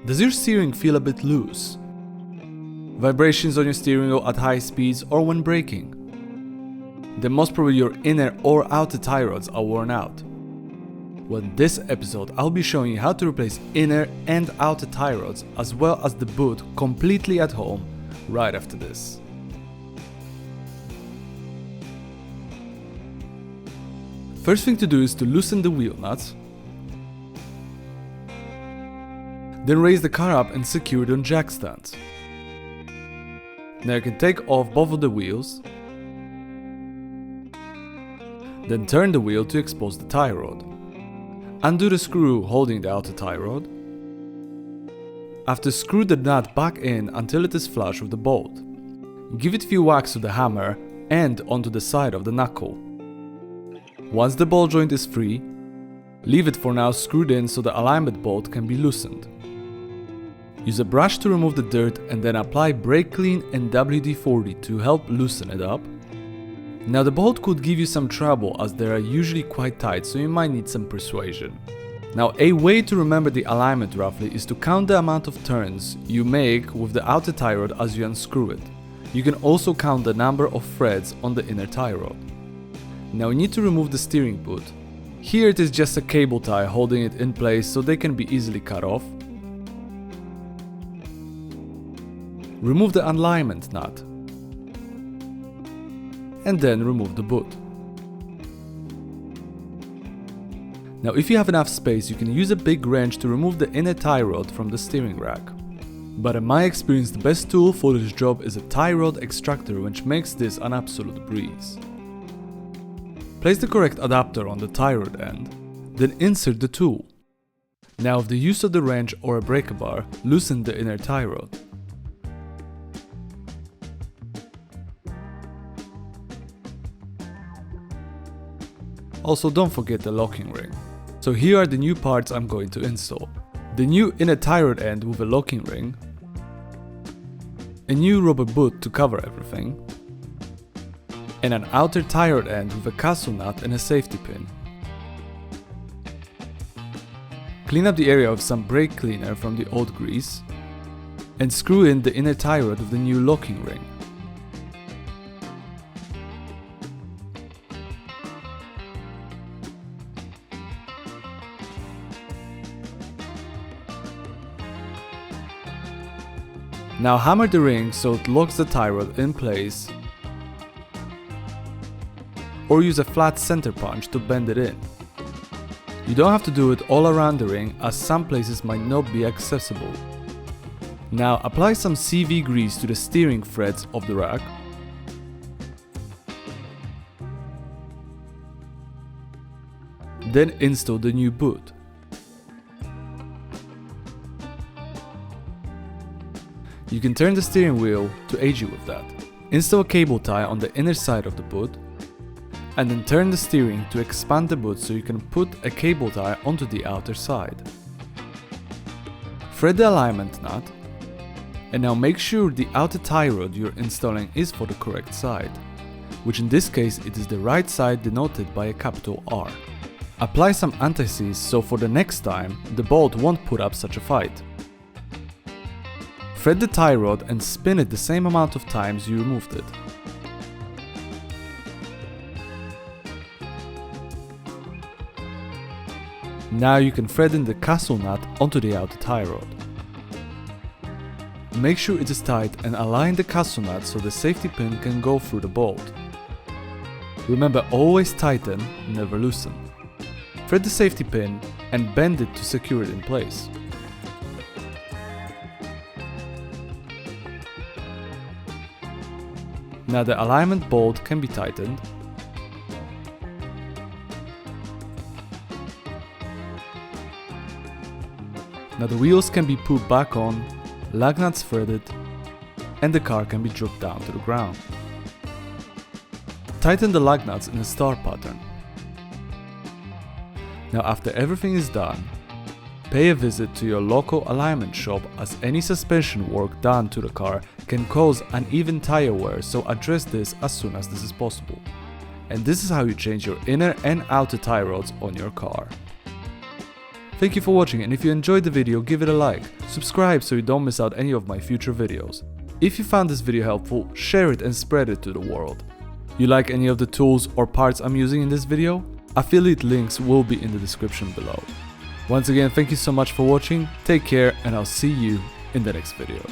Does your steering feel a bit loose? Vibrations on your steering wheel at high speeds or when braking? Then most probably your inner or outer tie rods are worn out. Well, in this episode I'll be showing you how to replace inner and outer tie rods as well as the boot completely at home right after this. First thing to do is to loosen the wheel nuts. Then raise the car up and secure it on jack stands. Now you can take off both of the wheels. Then turn the wheel to expose the tie rod. Undo the screw holding the outer tie rod. After, screw the nut back in until it is flush with the bolt. Give it a few whacks with the hammer and onto the side of the knuckle. Once the ball joint is free, leave it for now screwed in so the alignment bolt can be loosened. Use a brush to remove the dirt and then apply brake clean and WD-40 to help loosen it up. Now the bolt could give you some trouble as they are usually quite tight, so you might need some persuasion. Now a way to remember the alignment roughly is to count the amount of turns you make with the outer tie rod as you unscrew it. You can also count the number of threads on the inner tie rod. Now you need to remove the steering boot. Here it is just a cable tie holding it in place so they can be easily cut off. Remove the alignment nut. And then remove the boot. Now if you have enough space, you can use a big wrench to remove the inner tie rod from the steering rack. But in my experience, the best tool for this job is a tie rod extractor, which makes this an absolute breeze. Place the correct adapter on the tie rod end, then insert the tool. Now with the use of the wrench or a breaker bar, loosen the inner tie rod. Also, don't forget the locking ring. So here are the new parts I'm going to install. The new inner tie rod end with a locking ring, a new rubber boot to cover everything, and an outer tie rod end with a castle nut and a safety pin. Clean up the area with some brake cleaner from the old grease, and screw in the inner tie rod with the new locking ring. Now hammer the ring so it locks the tie rod in place, or use a flat center punch to bend it in. You don't have to do it all around the ring as some places might not be accessible. Now apply some CV grease to the steering threads of the rack. Then install the new boot. You can turn the steering wheel to aid you with that. Install a cable tie on the inner side of the boot, and then turn the steering to expand the boot so you can put a cable tie onto the outer side. Thread the alignment nut, and now make sure the outer tie rod you're installing is for the correct side, which in this case it is the right side denoted by a capital R. Apply some anti-seize so for the next time the bolt won't put up such a fight. Thread the tie rod and spin it the same amount of times you removed it. Now you can thread in the castle nut onto the outer tie rod. Make sure it is tight and align the castle nut so the safety pin can go through the bolt. Remember, always tighten, never loosen. Thread the safety pin and bend it to secure it in place. Now the alignment bolt can be tightened. Now the wheels can be put back on, lug nuts threaded, and the car can be dropped down to the ground. Tighten the lug nuts in a star pattern. Now after everything is done, pay a visit to your local alignment shop as any suspension work done to the car can cause uneven tire wear, so address this as soon as this is possible. And this is how you change your inner and outer tie rods on your car. Thank you for watching, and if you enjoyed the video, give it a like, subscribe so you don't miss out any of my future videos. If you found this video helpful, share it and spread it to the world. You like any of the tools or parts I'm using in this video? Affiliate links will be in the description below. Once again, thank you so much for watching, take care, and I'll see you in the next video.